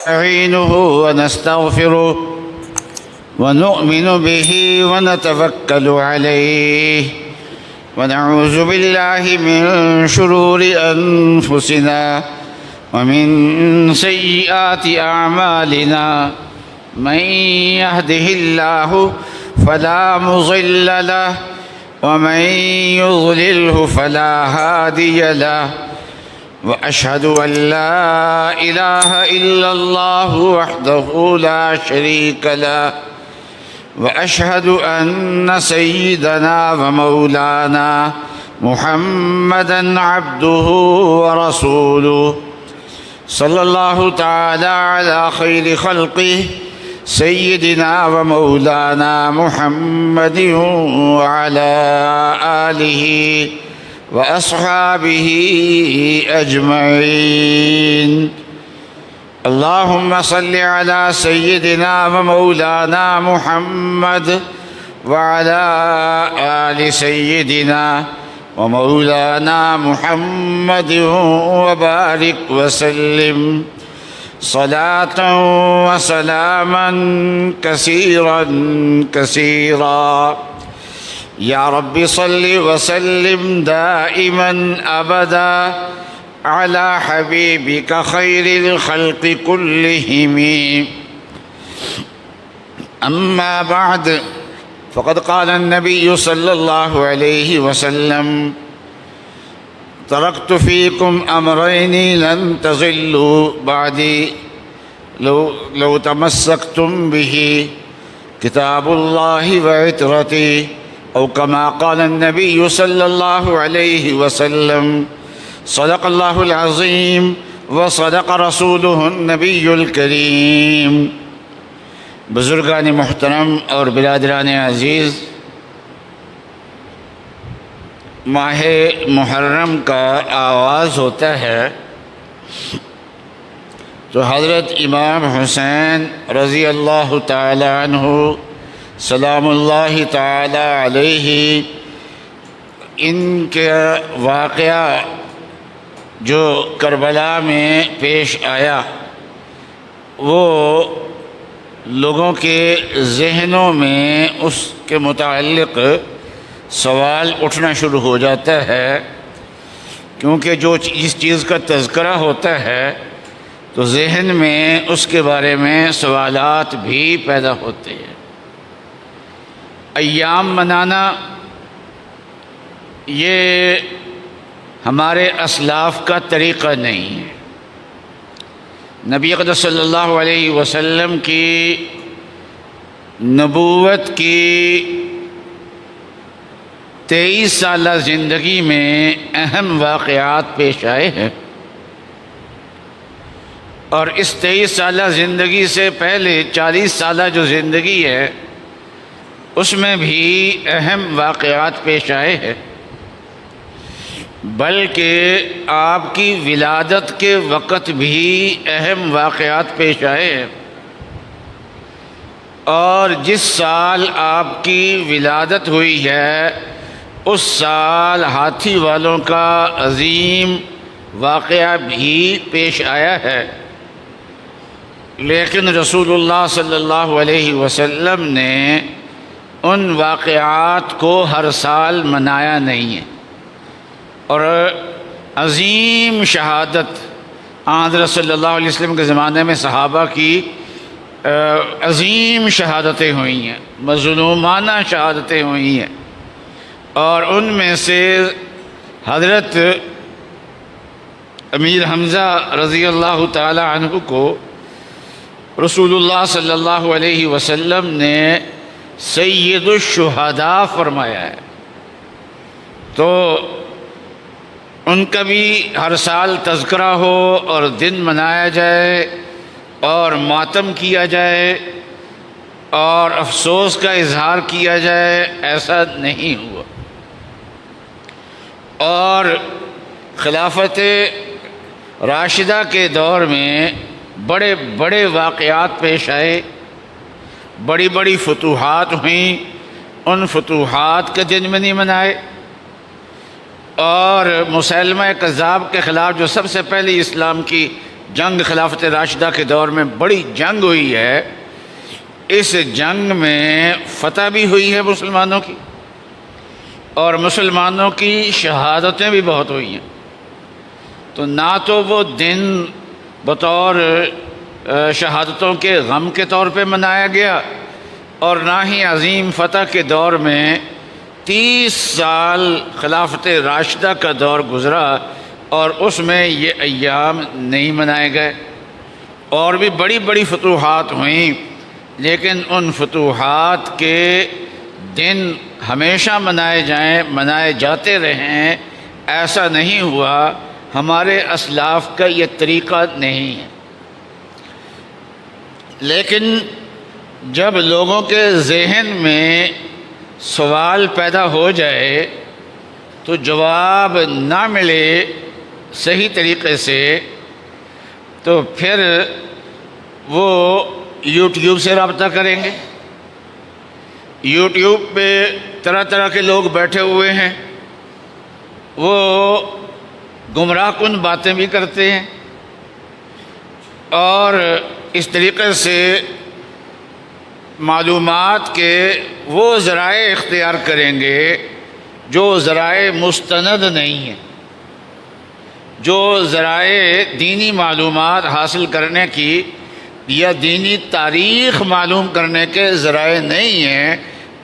نستعينه ونستغفره ونؤمن به ونتوكل عليه ونعوذ بالله من شرور أنفسنا ومن سيئات أعمالنا. من يهده الله فلا مضل له ومن يضلله فلا هادي له. وأشهد أن لا إله إلا الله وحده لا شريك له وأشهد أن سيدنا ومولانا محمدا عبده ورسوله صلى الله تعالى على خير خلقه سيدنا ومولانا محمد وعلى آله وأصحابه أجمعين. اللهم صل على سيدنا ومولانا محمد وعلى آل سيدنا ومولانا محمد وبارك وسلم صلاة وسلاما كثيرا كثيرا. يا رب صل وسلم دائما أبدا على حبيبك خير الخلق كلهم. أما بعد، فقد قال النبي صلى الله عليه وسلم: تركت فيكم أمرين لن تضلوا بعدي لو تمسكتم به، كتاب الله وعترتي، أو كما قال النبي صلى الله عليه وسلم. صدق الله العظيم وصدق رسوله النبي الكريم. بزرگان محترم اور برادران عزیز، ماہ محرم کا آغاز ہوتا ہے تو حضرت امام حسین رضی اللہ تعالی عنہ سلام اللہ تعالی علیہ، ان کا واقعہ جو کربلا میں پیش آیا وہ لوگوں کے ذہنوں میں اس کے متعلق سوال اٹھنا شروع ہو جاتا ہے، کیونکہ جس چیز کا تذکرہ ہوتا ہے تو ذہن میں اس کے بارے میں سوالات بھی پیدا ہوتے ہیں۔ ایام منانا یہ ہمارے اسلاف کا طریقہ نہیں ہے۔ نبی اقدس صلی اللہ علیہ وسلم کی نبوت کی 23 سالہ زندگی میں اہم واقعات پیش آئے ہیں، اور اس 23 سالہ زندگی سے پہلے 40 سالہ جو زندگی ہے اس میں بھی اہم واقعات پیش آئے ہیں، بلکہ آپ کی ولادت کے وقت بھی اہم واقعات پیش آئے ہیں، اور جس سال آپ کی ولادت ہوئی ہے اس سال ہاتھی والوں کا عظیم واقعہ بھی پیش آیا ہے، لیکن رسول اللہ صلی اللہ علیہ وسلم نے ان واقعات کو ہر سال منایا نہیں ہے، اور عظیم شہادت حضرت صلی اللہ علیہ وسلم کے زمانے میں صحابہ کی عظیم شہادتیں ہوئی ہیں، مظلومانہ شہادتیں ہوئی ہیں، اور ان میں سے حضرت امیر حمزہ رضی اللہ تعالی عنہ کو رسول اللہ صلی اللہ علیہ وسلم نے سید الشہداء فرمایا ہے، تو ان کا بھی ہر سال تذکرہ ہو اور دن منایا جائے اور ماتم کیا جائے اور افسوس کا اظہار کیا جائے، ایسا نہیں ہوا۔ اور خلافت راشدہ کے دور میں بڑے بڑے واقعات پیش آئے، بڑی بڑی فتوحات ہوئیں، ان فتوحات کے دن میں نہیں منائے، اور مسلمہ کذاب کے خلاف جو سب سے پہلے اسلام کی جنگ خلافت راشدہ کے دور میں بڑی جنگ ہوئی ہے، اس جنگ میں فتح بھی ہوئی ہے مسلمانوں کی، اور مسلمانوں کی شہادتیں بھی بہت ہوئی ہیں۔ تو نہ تو وہ دن بطور شہادتوں کے غم کے طور پہ منایا گیا، اور نہ ہی عظیم فتح کے دور میں 30 سال خلافت راشدہ کا دور گزرا اور اس میں یہ ایام نہیں منائے گئے۔ اور بھی بڑی بڑی فتوحات ہوئیں، لیکن ان فتوحات کے دن ہمیشہ منائے جاتے رہیں، ایسا نہیں ہوا۔ ہمارے اسلاف کا یہ طریقہ نہیں ہے۔ لیکن جب لوگوں کے ذہن میں سوال پیدا ہو جائے تو جواب نہ ملے صحیح طریقے سے، تو پھر وہ یوٹیوب سے رابطہ کریں گے۔ یوٹیوب پہ طرح طرح کے لوگ بیٹھے ہوئے ہیں، وہ گمراہ کن باتیں بھی کرتے ہیں، اور اس طریقے سے معلومات کے وہ ذرائع اختیار کریں گے جو ذرائع مستند نہیں ہیں، جو ذرائع دینی معلومات حاصل کرنے کی یا دینی تاریخ معلوم کرنے کے ذرائع نہیں ہیں،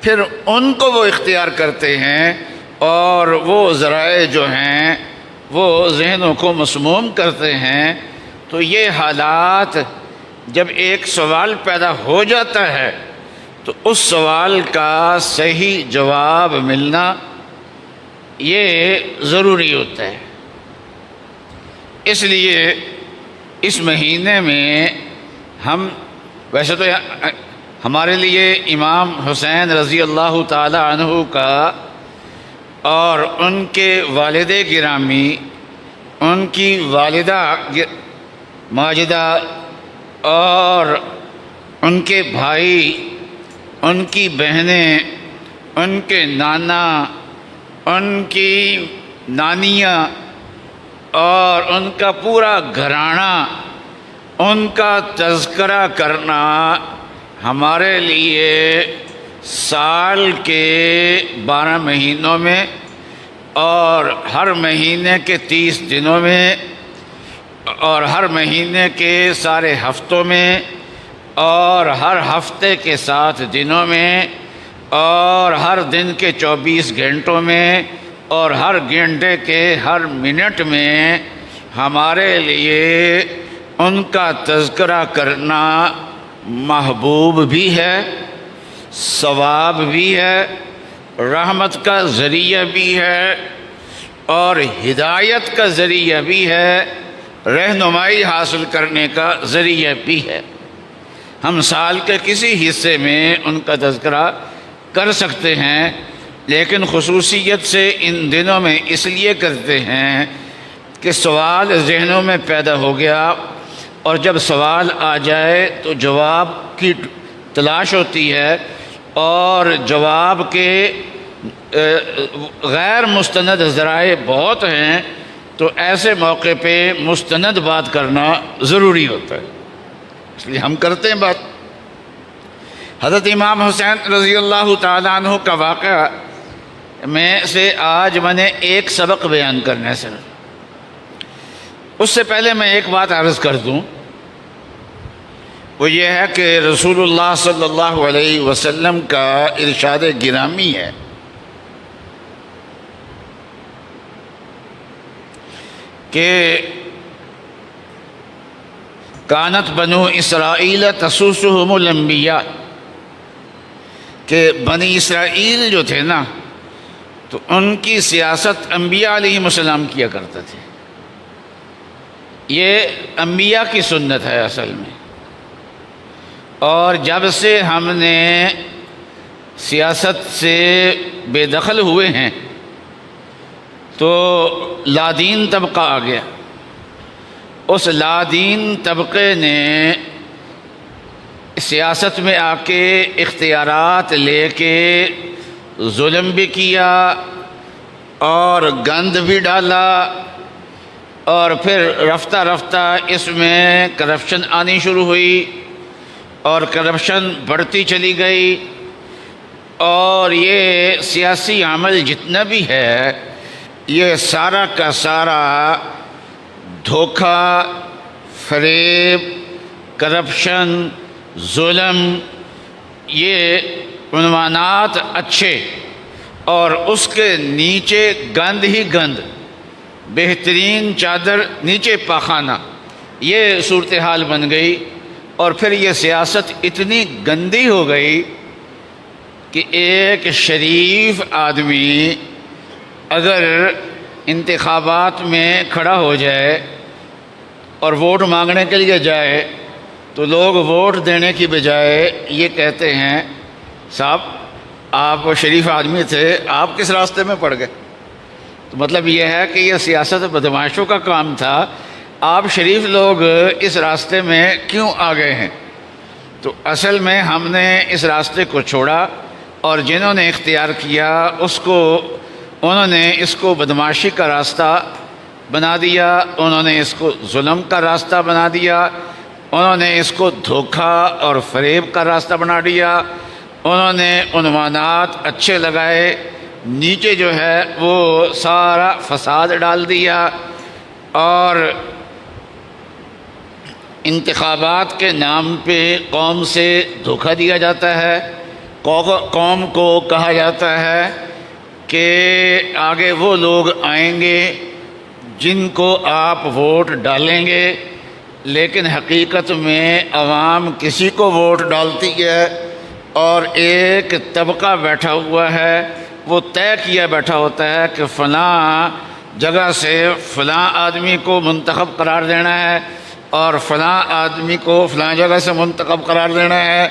پھر ان کو وہ اختیار کرتے ہیں، اور وہ ذرائع جو ہیں وہ ذہنوں کو مسموم کرتے ہیں۔ تو یہ حالات جب ایک سوال پیدا ہو جاتا ہے تو اس سوال کا صحیح جواب ملنا یہ ضروری ہوتا ہے۔ اس لیے اس مہینے میں ہم ویسے تو ہمارے لیے امام حسین رضی اللہ تعالی عنہ کا اور ان کے والد گرامی، ان کی والدہ ماجدہ اور ان کے بھائی، ان کی بہنیں، ان کے نانا، ان کی نانیاں اور ان کا پورا گھرانہ، ان کا تذکرہ کرنا ہمارے لیے سال کے 12 مہینوں میں اور ہر مہینے کے 30 دنوں میں اور ہر مہینے کے سارے ہفتوں میں اور ہر ہفتے کے 7 دنوں میں اور ہر دن کے 24 گھنٹوں میں اور ہر گھنٹے کے ہر منٹ میں ہمارے لیے ان کا تذکرہ کرنا محبوب بھی ہے، ثواب بھی ہے، رحمت کا ذریعہ بھی ہے، اور ہدایت کا ذریعہ بھی ہے، رہنمائی حاصل کرنے کا ذریعہ بھی ہے۔ ہم سال کے کسی حصے میں ان کا تذکرہ کر سکتے ہیں، لیکن خصوصیت سے ان دنوں میں اس لیے کرتے ہیں کہ سوال ذہنوں میں پیدا ہو گیا، اور جب سوال آ جائے تو جواب کی تلاش ہوتی ہے، اور جواب کے غیر مستند ذرائع بہت ہیں، تو ایسے موقع پہ مستند بات کرنا ضروری ہوتا ہے، اس لیے ہم کرتے ہیں بات۔ حضرت امام حسین رضی اللہ تعالیٰ عنہ کا واقعہ میں سے آج میں نے ایک سبق بیان کرنا ہے صرف۔ اس سے پہلے میں ایک بات عرض کر دوں، وہ یہ ہے کہ رسول اللہ صلی اللہ علیہ وسلم کا ارشاد گرامی ہے کہ کانت بنو اسرائیل تسوسہم الانبیاء، کہ بنی اسرائیل جو تھے نا تو ان کی سیاست انبیاء علیہ السلام کیا کرتے تھے۔ یہ انبیاء کی سنت ہے اصل میں، اور جب سے ہم نے سیاست سے بے دخل ہوئے ہیں تو لادین طبقہ آ گیا۔ اس لادین طبقے نے سیاست میں آ کے اختیارات لے کے ظلم بھی کیا اور گند بھی ڈالا اور پھر رفتہ رفتہ اس میں کرپشن آنی شروع ہوئی اور کرپشن بڑھتی چلی گئی، اور یہ سیاسی عمل جتنا بھی ہے یہ سارا کا سارا دھوکہ، فریب، کرپشن، ظلم، یہ عنوانات اچھے اور اس کے نیچے گند ہی گند، بہترین چادر نیچے پاخانہ، یہ صورتحال بن گئی۔ اور پھر یہ سیاست اتنی گندی ہو گئی کہ ایک شریف آدمی اگر انتخابات میں کھڑا ہو جائے اور ووٹ مانگنے کے لیے جائے تو لوگ ووٹ دینے کی بجائے یہ کہتے ہیں صاحب آپ شریف آدمی تھے، آپ کس راستے میں پڑ گئے؟ تو مطلب یہ ہے کہ یہ سیاست بدمعاشوں کا کام تھا، آپ شریف لوگ اس راستے میں کیوں آ گئے ہیں؟ تو اصل میں ہم نے اس راستے کو چھوڑا، اور جنہوں نے اختیار کیا انہوں نے اس کو بدمعاشی کا راستہ بنا دیا، انہوں نے اس کو ظلم کا راستہ بنا دیا، انہوں نے اس کو دھوکہ اور فریب کا راستہ بنا دیا، انہوں نے عنوانات اچھے لگائے، نیچے جو ہے وہ سارا فساد ڈال دیا، اور انتخابات کے نام پہ قوم سے دھوکہ دیا جاتا ہے، قوم کو کہا جاتا ہے کہ آگے وہ لوگ آئیں گے جن کو آپ ووٹ ڈالیں گے، لیکن حقیقت میں عوام کسی کو ووٹ ڈالتی ہے، اور ایک طبقہ بیٹھا ہوا ہے، وہ طے کیا بیٹھا ہوتا ہے کہ فلاں جگہ سے فلاں آدمی کو منتخب قرار دینا ہے، اور فلاں آدمی کو فلاں جگہ سے منتخب قرار دینا ہے،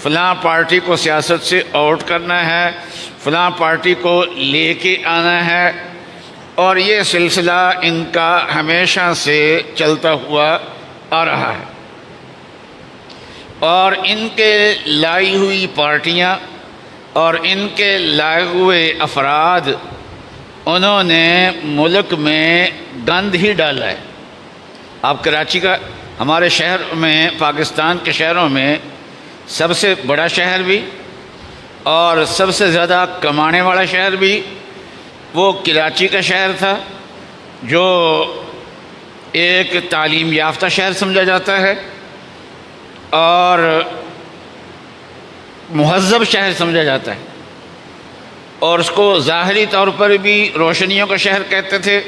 فلاں پارٹی کو سیاست سے آؤٹ کرنا ہے، فلاں پارٹی کو لے کے آنا ہے، اور یہ سلسلہ ان کا ہمیشہ سے چلتا ہوا آ رہا ہے۔ اور ان کے لائی ہوئی پارٹیاں اور ان کے لائے ہوئے افراد، انہوں نے ملک میں گند ہی ڈالا ہے۔ آپ کراچی کا، ہمارے شہر میں، پاکستان کے شہروں میں سب سے بڑا شہر بھی اور سب سے زیادہ کمانے والا شہر بھی وہ کراچی کا شہر تھا، جو ایک تعلیم یافتہ شہر سمجھا جاتا ہے اور مہذب شہر سمجھا جاتا ہے، اور اس کو ظاہری طور پر بھی روشنیوں کا شہر کہتے تھے،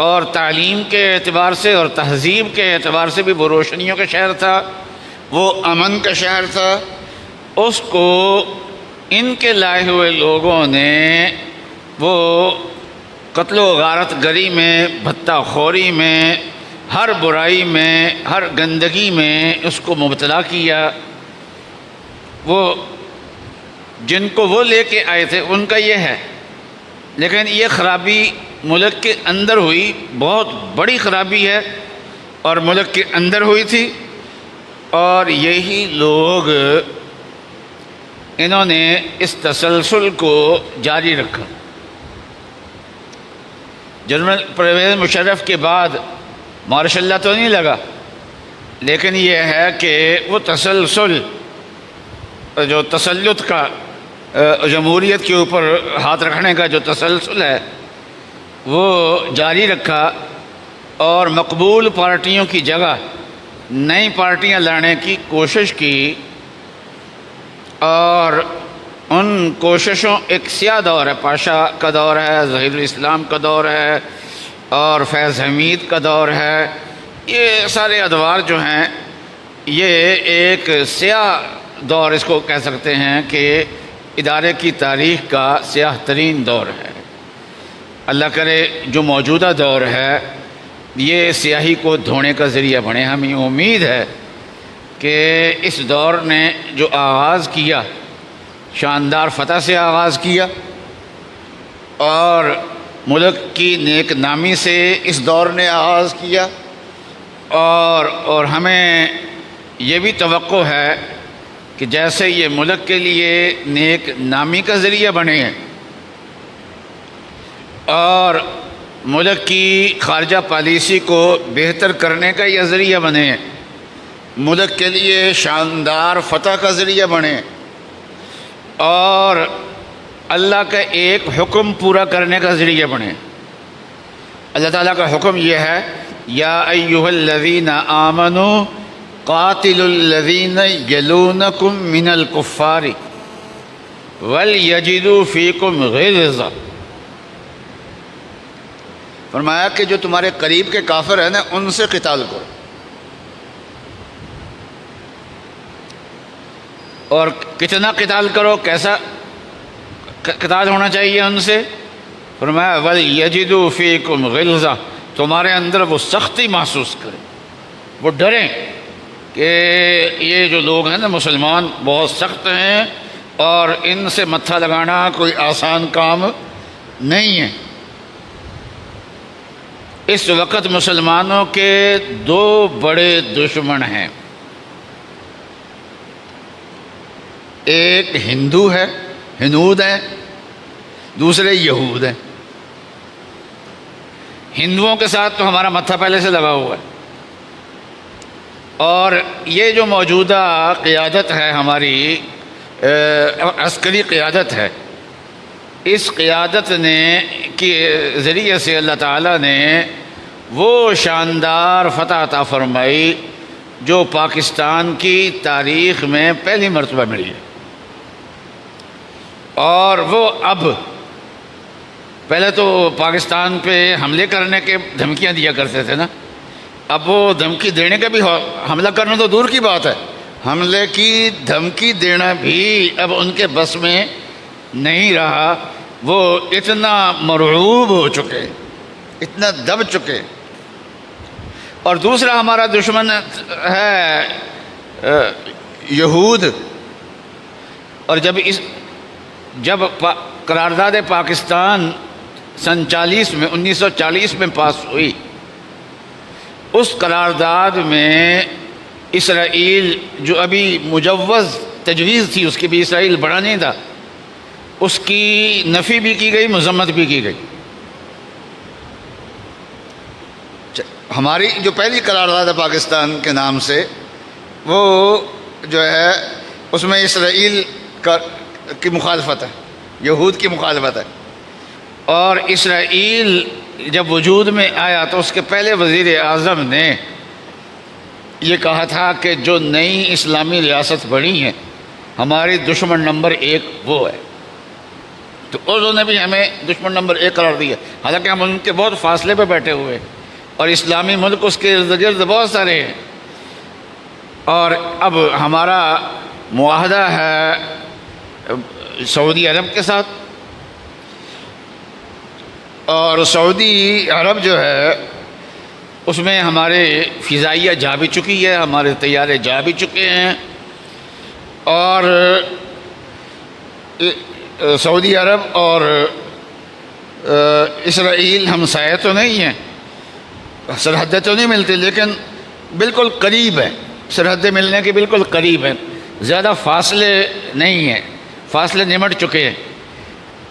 اور تعلیم کے اعتبار سے اور تہذیب کے اعتبار سے بھی وہ روشنیوں کا شہر تھا، وہ امن کا شہر تھا۔ اس کو ان کے لائے ہوئے لوگوں نے وہ قتل و غارت گری میں، بھتہ خوری میں، ہر برائی میں، ہر گندگی میں اس کو مبتلا کیا۔ وہ جن کو وہ لے کے آئے تھے ان کا یہ ہے، لیکن یہ خرابی ملک کے اندر ہوئی، بہت بڑی خرابی ہے، اور ملک کے اندر ہوئی تھی، اور یہی لوگ انہوں نے اس تسلسل کو جاری رکھا۔ جنرل پرویز مشرف کے بعد ماشاء اللہ تو نہیں لگا، لیکن یہ ہے کہ وہ تسلسل، جو تسلط کا، جمہوریت کے اوپر ہاتھ رکھنے کا جو تسلسل ہے وہ جاری رکھا، اور مقبول پارٹیوں کی جگہ نئی پارٹیاں لانے کی کوشش کی، اور ان کوششوں ایک سیاہ دور ہے، پاشا کا دور ہے، ظہیر الاسلام کا دور ہے، اور فیض حمید کا دور ہے۔ یہ سارے ادوار جو ہیں یہ ایک سیاہ دور اس کو کہہ سکتے ہیں کہ ادارے کی تاریخ کا سیاہ ترین دور ہے۔ اللہ کرے جو موجودہ دور ہے یہ سیاہی کو دھونے کا ذریعہ بنے۔ ہمیں امید ہے کہ اس دور نے جو آغاز کیا، شاندار فتح سے آغاز کیا، اور ملک کی نیک نامی سے اس دور نے آغاز کیا، اور ہمیں یہ بھی توقع ہے کہ جیسے یہ ملک کے لیے نیک نامی کا ذریعہ بنے ہیں اور ملک کی خارجہ پالیسی کو بہتر کرنے کا یہ ذریعہ بنے، ملک کے لیے شاندار فتح کا ذریعہ بنے، اور اللہ کا ایک حکم پورا کرنے کا ذریعہ بنے۔ اللہ تعالیٰ کا حکم یہ ہے، یا ایھا الذین آمنوا قاتلوا الذین یلونکم من الکفار ولیجدوا فیکم غلظہ۔ فرمایا کہ جو تمہارے قریب کے کافر ہیں نا، ان سے قتال کرو، اور کتنا قتال کرو، کیسا قتال ہونا چاہیے ان سے؟ فرمایا وَلْيَجِدُوا فِيكُمْ غِلْظَةً، تمہارے اندر وہ سختی محسوس کریں، وہ ڈریں کہ یہ جو لوگ ہیں نا مسلمان بہت سخت ہیں، اور ان سے متھا لگانا کوئی آسان کام نہیں ہے۔ اس وقت مسلمانوں کے دو بڑے دشمن ہیں، ایک ہندو ہے، ہنود ہیں، دوسرے یہود ہیں۔ ہندوؤں کے ساتھ تو ہمارا متھا پہلے سے لگا ہوا ہے، اور یہ جو موجودہ قیادت ہے ہماری عسکری قیادت ہے، اس قیادت نے کے ذریعے سے اللہ تعالیٰ نے وہ شاندار فتح عطا فرمائی جو پاکستان کی تاریخ میں پہلی مرتبہ ملی ہے۔ اور وہ اب پہلے تو پاکستان پہ حملے کرنے کے دھمکیاں دیا کرتے تھے نا، اب وہ دھمکی دینے کا بھی، حملہ کرنا تو دور کی بات ہے، حملے کی دھمکی دینا بھی اب ان کے بس میں نہیں رہا۔ وہ اتنا مرعوب ہو چکے، اتنا دب چکے۔ اور دوسرا ہمارا دشمن ہے یہود، اور جب قرارداد پاکستان سن 1940 میں پاس ہوئی، اس قرارداد میں اسرائیل جو ابھی مجوز تجویز تھی، اس کی بھی اسرائیل بڑا نہیں تھا، اس کی نفی بھی کی گئی، مذمت بھی کی گئی۔ ہماری جو پہلی قرارداد ہے پاکستان کے نام سے، وہ جو ہے اس میں اسرائیل کی مخالفت ہے، یہود کی مخالفت ہے۔ اور اسرائیل جب وجود میں آیا تو اس کے پہلے وزیر اعظم نے یہ کہا تھا کہ جو نئی اسلامی ریاست بنی ہے ہماری دشمن نمبر 1 وہ ہے، تو انہوں نے بھی ہمیں دشمن نمبر 1 قرار دیا، حالانکہ ہم ان کے بہت فاصلے پہ بیٹھے ہوئے، اور اسلامی ملک اس کے ارد گرد بہت سارے ہیں۔ اور اب ہمارا معاہدہ ہے سعودی عرب کے ساتھ، اور سعودی عرب جو ہے اس میں ہمارے فضائیہ جا بھی چکی ہے، ہمارے طیارے جا بھی چکے ہیں، اور سعودی عرب اور اسرائیل ہمسائے تو نہیں ہیں، سرحدیں تو نہیں ملتی، لیکن بالکل قریب ہیں، سرحدیں ملنے کے بالکل قریب ہیں، زیادہ فاصلے نہیں ہیں، فاصلے نمٹ چکے ہیں۔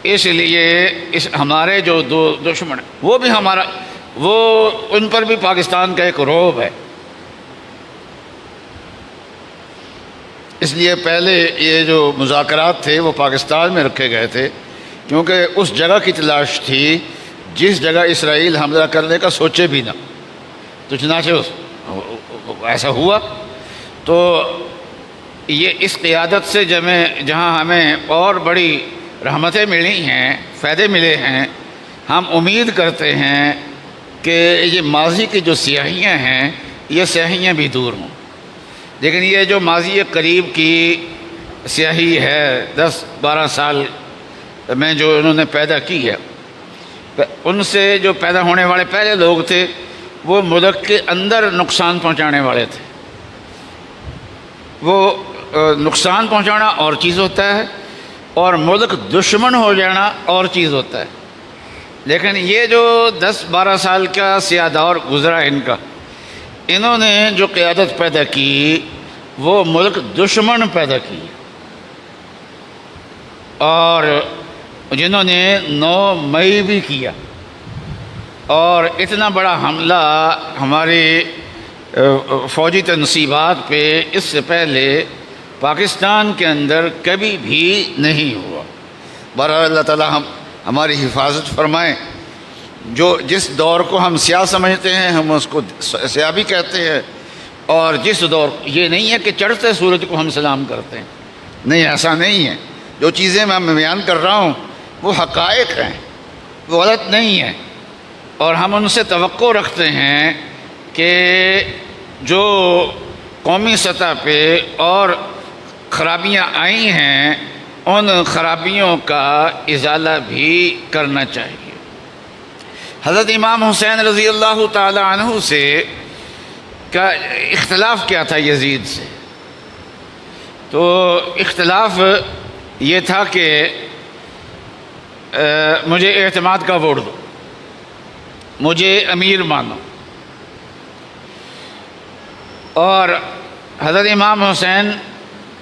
اس لیے ہمارے جو دو دشمن وہ بھی ان پر بھی پاکستان کا ایک رعب ہے۔ اس لیے پہلے یہ جو مذاکرات تھے وہ پاکستان میں رکھے گئے تھے، کیونکہ اس جگہ کی تلاش تھی جس جگہ اسرائیل حملہ کرنے کا سوچے بھی نہ، تو چنانچہ ایسا ہوا۔ تو یہ اس قیادت سے جہاں ہمیں اور بڑی رحمتیں ملی ہیں، فائدے ملے ہیں، ہم امید کرتے ہیں کہ یہ ماضی کی جو سیاہیاں ہیں یہ سیاہیاں بھی دور ہوں، لیکن یہ جو ماضی قریب کی سیاہی ہے 10-12 سال میں جو انہوں نے پیدا کی ہے، ان سے جو پیدا ہونے والے پہلے لوگ تھے وہ ملک کے اندر نقصان پہنچانے والے تھے۔ وہ نقصان پہنچانا اور چیز ہوتا ہے، اور ملک دشمن ہو جانا اور چیز ہوتا ہے۔ لیکن یہ جو 10-12 سال کا سیاہ دور گزرا انہوں نے جو قیادت پیدا کی وہ ملک دشمن پیدا کی، اور جنہوں نے 9 مئی بھی کیا، اور اتنا بڑا حملہ ہماری فوجی تنصیبات پہ اس سے پہلے پاکستان کے اندر کبھی بھی نہیں ہوا۔ بہرحال اللہ تعالیٰ ہماری حفاظت فرمائیں۔ جس دور کو ہم سیاہ سمجھتے ہیں ہم اس کو سیاہ بھی کہتے ہیں، اور جس دور یہ نہیں ہے کہ چڑھتے سورج کو ہم سلام کرتے ہیں، نہیں، ایسا نہیں ہے۔ جو چیزیں میں بیان کر رہا ہوں وہ حقائق ہیں، وہ غلط نہیں ہیں، اور ہم ان سے توقع رکھتے ہیں کہ جو قومی سطح پہ اور خرابیاں آئی ہیں ان خرابیوں کا ازالہ بھی کرنا چاہیے۔ حضرت امام حسین رضی اللہ تعالی عنہ سے کا اختلاف کیا تھا یزید سے؟ تو اختلاف یہ تھا کہ مجھے اعتماد کا ووٹ دو، مجھے امیر مانو، اور حضرت امام حسین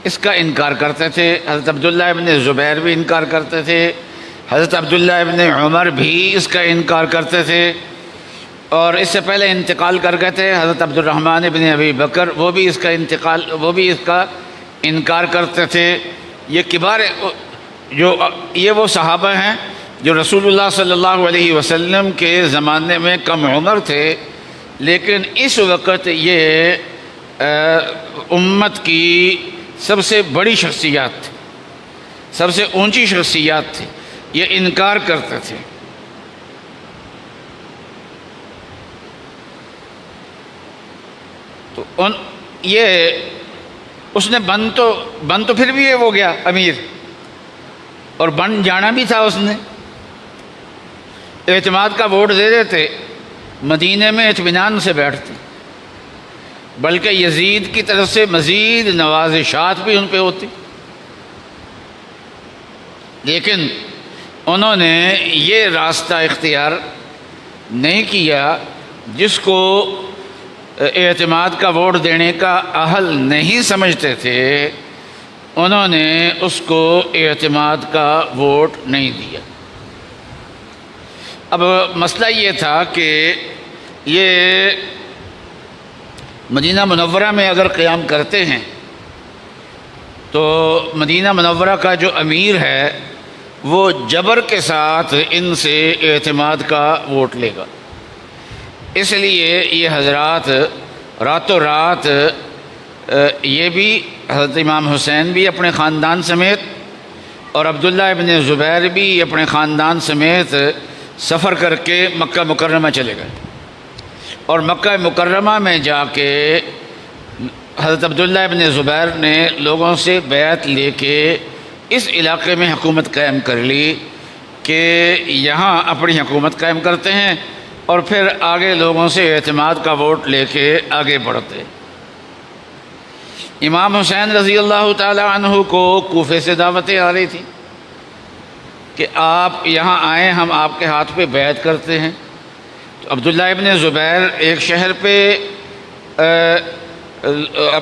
اس کا انکار کرتے تھے۔ حضرت عبداللہ ابن زبیر بھی انکار کرتے تھے، حضرت عبداللہ ابن عمر بھی اس کا انکار کرتے تھے، اور اس سے پہلے انتقال کر گئے تھے حضرت عبد الرحمن ابن ابی بکر، وہ بھی اس کا انکار کرتے تھے۔ یہ کبار یہ وہ صحابہ ہیں جو رسول اللہ صلی اللہ علیہ وسلم کے زمانے میں کم عمر تھے، لیکن اس وقت یہ امت کی سب سے بڑی شخصیات تھی، سب سے اونچی شخصیات تھی، یہ انکار کرتے تھے۔ تو اس نے بن تو پھر بھی وہ گیا امیر، اور بن جانا بھی تھا۔ اس نے اعتماد کا ووٹ دے دیتے، مدینے میں اطمینان سے بیٹھتے، بلکہ یزید کی طرف سے مزید نوازشات بھی ان پہ ہوتی، لیکن انہوں نے یہ راستہ اختیار نہیں کیا۔ جس کو اعتماد کا ووٹ دینے کا اہل نہیں سمجھتے تھے انہوں نے اس کو اعتماد کا ووٹ نہیں دیا۔ اب مسئلہ یہ تھا کہ یہ مدینہ منورہ میں اگر قیام کرتے ہیں تو مدینہ منورہ کا جو امیر ہے وہ جبر کے ساتھ ان سے اعتماد کا ووٹ لے گا۔ اس لیے یہ حضرات راتوں رات یہ بھی حضرت امام حسین بھی اپنے خاندان سمیت اور عبداللہ ابن زبیر بھی اپنے خاندان سمیت سفر کر کے مکہ مکرمہ چلے گئے، اور مکہ مکرمہ میں جا کے حضرت عبداللہ ابن زبیر نے لوگوں سے بیعت لے کے اس علاقے میں حکومت قائم کر لی کہ یہاں اپنی حکومت قائم کرتے ہیں، اور پھر آگے لوگوں سے اعتماد کا ووٹ لے کے آگے بڑھتے۔ امام حسین رضی اللہ تعالی عنہ کو کوفے سے دعوتیں آ رہی تھیں کہ آپ یہاں آئیں، ہم آپ کے ہاتھ پہ بیعت کرتے ہیں۔ تو عبداللہ ابن زبیر ایک شہر پہ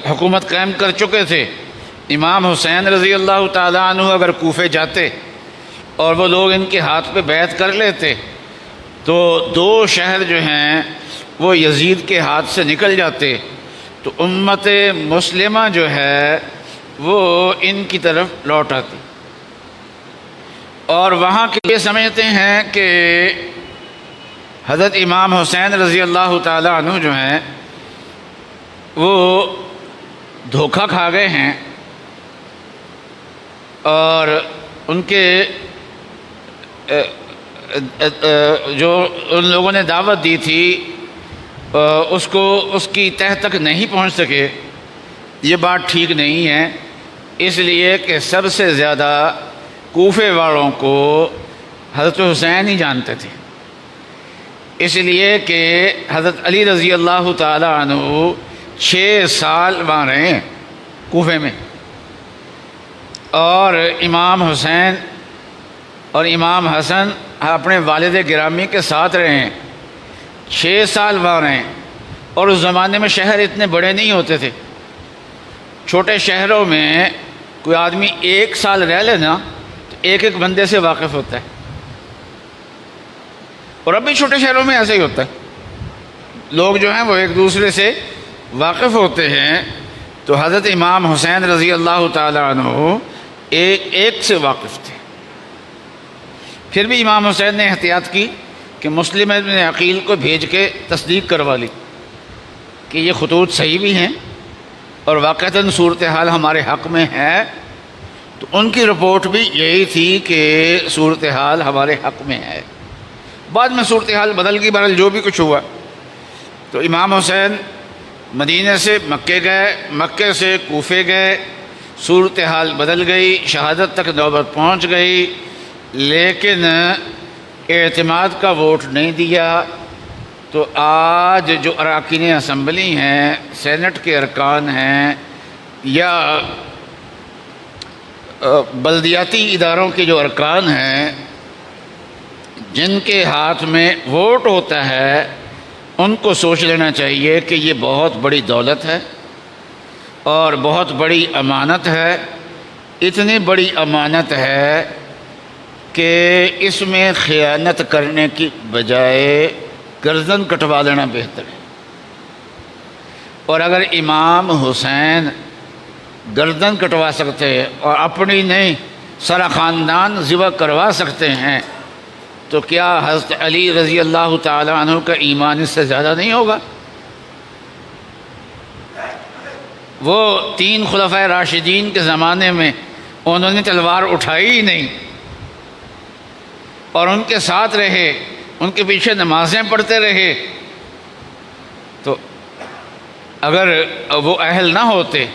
حکومت قائم کر چکے تھے۔ امام حسین رضی اللہ تعالی عنہ اگر کوفے جاتے اور وہ لوگ ان کے ہاتھ پہ بیعت کر لیتے تو دو شہر جو ہیں وہ یزید کے ہاتھ سے نکل جاتے، تو امت مسلمہ جو ہے وہ ان کی طرف لوٹ آتی، اور وہاں کے یہ سمجھتے ہیں کہ حضرت امام حسین رضی اللہ تعالی عنہ جو ہیں وہ دھوکہ کھا گئے ہیں، اور ان کے جو ان لوگوں نے دعوت دی تھی اس کی تہ تک نہیں پہنچ سکے۔ یہ بات ٹھیک نہیں ہے، اس لیے کہ سب سے زیادہ کوفے والوں کو حضرت حسین ہی جانتے تھے، اس لیے کہ حضرت علی رضی اللہ تعالی عنہ 6 سال وہاں رہے کوفے میں، اور امام حسین اور امام حسن اپنے والد گرامی کے ساتھ رہے ہیں، 6 سال وہاں رہے، اور اس زمانے میں شہر اتنے بڑے نہیں ہوتے تھے۔ چھوٹے شہروں میں کوئی آدمی 1 سال رہ لینا تو ایک بندے سے واقف ہوتا ہے، اور اب بھی چھوٹے شہروں میں ایسا ہی ہوتا ہے، لوگ جو ہیں وہ ایک دوسرے سے واقف ہوتے ہیں. تو حضرت امام حسین رضی اللہ تعالی عنہ ایک سے واقف تھے. پھر بھی امام حسین نے احتیاط کی کہ مسلم ابن عقیل کو بھیج کے تصدیق کروا لی کہ یہ خطوط صحیح بھی ہیں اور واقعتاً صورتحال ہمارے حق میں ہے. تو ان کی رپورٹ بھی یہی تھی کہ صورتحال ہمارے حق میں ہے. بعد میں صورتحال بدل گئی، بہرحال جو بھی کچھ ہوا. تو امام حسین مدینہ سے مکے گئے، مکے سے کوفے گئے، صورتحال بدل گئی، شہادت تک نوبت پہنچ گئی، لیکن اعتماد کا ووٹ نہیں دیا. تو آج جو اراکین اسمبلی ہیں، سینٹ کے ارکان ہیں، یا بلدیاتی اداروں کے جو ارکان ہیں، جن کے ہاتھ میں ووٹ ہوتا ہے، ان کو سوچ لینا چاہیے کہ یہ بہت بڑی دولت ہے اور بہت بڑی امانت ہے. اتنی بڑی امانت ہے کہ اس میں خیانت کرنے کی بجائے گردن کٹوا لینا بہتر ہے. اور اگر امام حسین گردن کٹوا سکتے اور اپنی نہیں سارا خاندان ذبح کروا سکتے ہیں، تو کیا حضرت علی رضی اللہ تعالی عنہ کا ایمان اس سے زیادہ نہیں ہوگا؟ وہ 3 خلفائے راشدین کے زمانے میں انہوں نے تلوار اٹھائی ہی نہیں اور ان کے ساتھ رہے، ان کے پیچھے نمازیں پڑھتے رہے. تو اگر وہ اہل نہ ہوتے،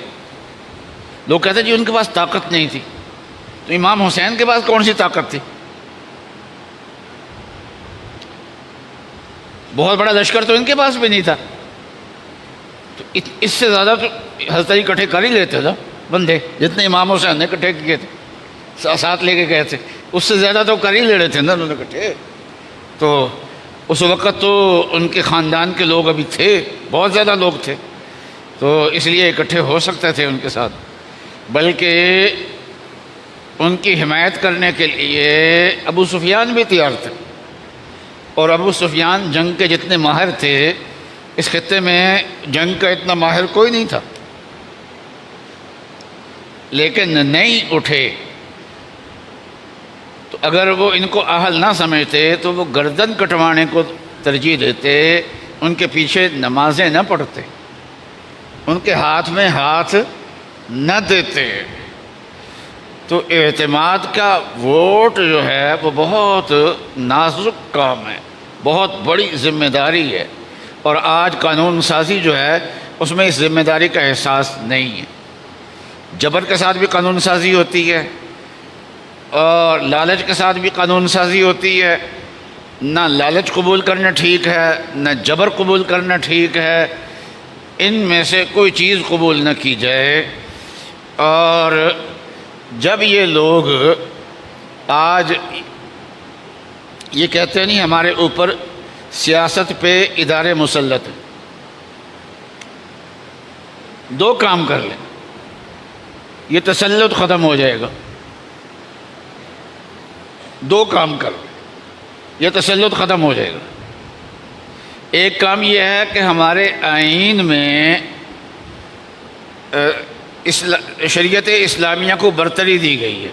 لوگ کہتے جی ان کے پاس طاقت نہیں تھی، تو امام حسین کے پاس کون سی طاقت تھی؟ بہت بڑا لشکر تو ان کے پاس بھی نہیں تھا. تو اس سے زیادہ تو حضرت علی اکٹھے کر ہی لیتے تھے بندے، جتنے امام حسین نے اکٹھے کیے تھے، ساتھ لے کے گئے تھے، اس سے زیادہ تو کر ہی لے رہے تھے نا انہوں نے اکٹھے. تو اس وقت تو ان کے خاندان کے لوگ ابھی تھے، بہت زیادہ لوگ تھے، تو اس لیے اکٹھے ہو سکتے تھے ان کے ساتھ. بلکہ ان کی حمایت کرنے کے لیے ابو سفیان بھی تیار تھے، اور ابو سفیان جنگ کے جتنے ماہر تھے، اس خطے میں جنگ کا اتنا ماہر کوئی نہیں تھا، لیکن نہیں اٹھے. تو اگر وہ ان کو اہل نہ سمجھتے تو وہ گردن کٹوانے کو ترجیح دیتے، ان کے پیچھے نمازیں نہ پڑھتے، ان کے ہاتھ میں ہاتھ نہ دیتے. تو اعتماد کا ووٹ جو ہے وہ بہت نازک کام ہے، بہت بڑی ذمہ داری ہے. اور آج قانون سازی جو ہے اس میں اس ذمہ داری کا احساس نہیں ہے. جبر کے ساتھ بھی قانون سازی ہوتی ہے اور لالچ کے ساتھ بھی قانون سازی ہوتی ہے. نہ لالچ قبول کرنا ٹھیک ہے، نہ جبر قبول کرنا ٹھیک ہے. ان میں سے کوئی چیز قبول نہ کی جائے. اور جب یہ لوگ آج یہ کہتے نہیں ہمارے اوپر سیاست پہ ادارے مسلط ہیں، 2 کام کر لیں، یہ تسلط ختم ہو جائے گا. 2 کام کر لیں، یہ تسلط ختم ہو جائے گا. ایک کام یہ ہے کہ ہمارے آئین میں شریعت اسلامیہ کو برتری دی گئی ہے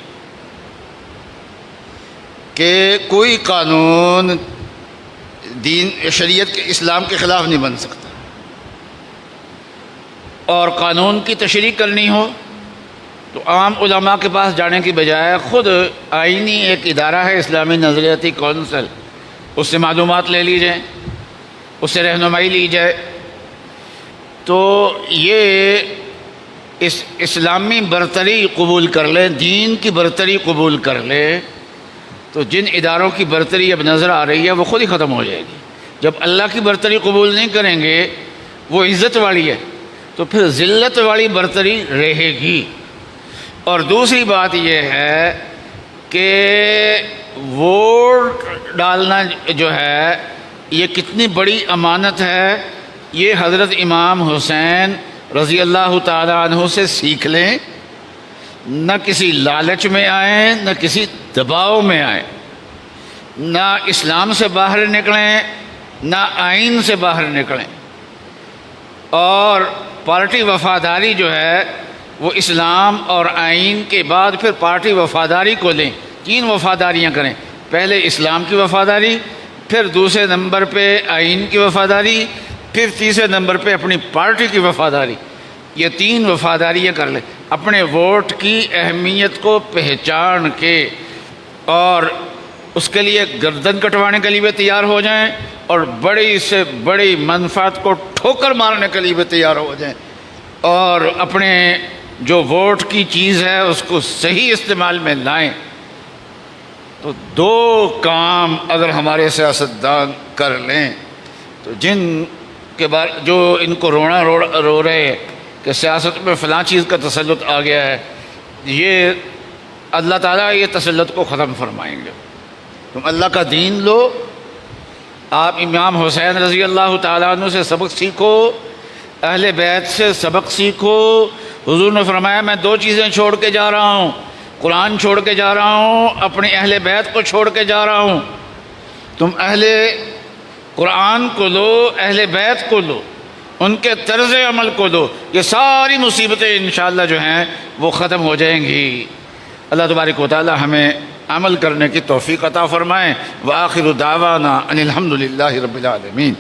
کہ کوئی قانون دین شریعت کے اسلام کے خلاف نہیں بن سکتا. اور قانون کی تشریح کرنی ہو تو عام علماء کے پاس جانے کی بجائے خود آئینی ایک ادارہ ہے اسلامی نظریاتی کونسل، اس سے معلومات لے لی جائیں، اس سے رہنمائی لی جائے. تو یہ اسلامی برتری قبول کر لیں، دین کی برتری قبول کر لیں، تو جن اداروں کی برتری اب نظر آ رہی ہے وہ خود ہی ختم ہو جائے گی. جب اللہ کی برتری قبول نہیں کریں گے، وہ عزت والی ہے، تو پھر ذلت والی برتری رہے گی. اور دوسری بات یہ ہے کہ ووٹ ڈالنا جو ہے یہ کتنی بڑی امانت ہے، یہ حضرت امام حسین رضی اللہ تعالی عنہ سے سیکھ لیں. نہ کسی لالچ میں آئیں، نہ کسی دباؤ میں آئیں. نہ اسلام سے باہر نکلیں نہ آئین سے باہر نکلیں، اور پارٹی وفاداری جو ہے وہ اسلام اور آئین کے بعد پھر پارٹی وفاداری کو لیں۔ 3 وفاداریاں کریں، پہلے اسلام کی وفاداری، پھر دوسرے نمبر پہ آئین کی وفاداری، پھر تیسرے نمبر پہ اپنی پارٹی کی وفاداری۔ یہ 3 وفاداریاں کر لیں، اپنے ووٹ کی اہمیت کو پہچان کے، اور اس کے لیے گردن کٹوانے کے لیے بھی تیار ہو جائیں، اور بڑی سے بڑی منفعت کو ٹھوکر مارنے کے لیے بھی تیار ہو جائیں، اور اپنے جو ووٹ کی چیز ہے اس کو صحیح استعمال میں لائیں۔ تو 2 کام اگر ہمارے سیاستدان کر لیں تو جن کے بارے جو ان کو رو رہے ہیں کہ سیاست میں فلاں چیز کا تسلط آ گیا ہے، یہ اللہ تعالیٰ یہ تسلط کو ختم فرمائیں گے۔ تم اللہ کا دین لو، آپ امام حسین رضی اللہ تعالیٰ عنہ سے سبق سیکھو، اہل بیت سے سبق سیکھو۔ حضور نے فرمایا میں 2 چیزیں چھوڑ کے جا رہا ہوں، قرآن چھوڑ کے جا رہا ہوں، اپنے اہل بیت کو چھوڑ کے جا رہا ہوں۔ تم اہل قرآن کو لو، اہل بیت کو لو، ان کے طرز عمل کو لو، یہ ساری مصیبتیں انشاءاللہ جو ہیں وہ ختم ہو جائیں گی۔ اللہ تبارک و تعالی ہمیں عمل کرنے کی توفیق عطا فرمائیں۔ وآخر دعوانا ان الحمد للہ رب العالمین۔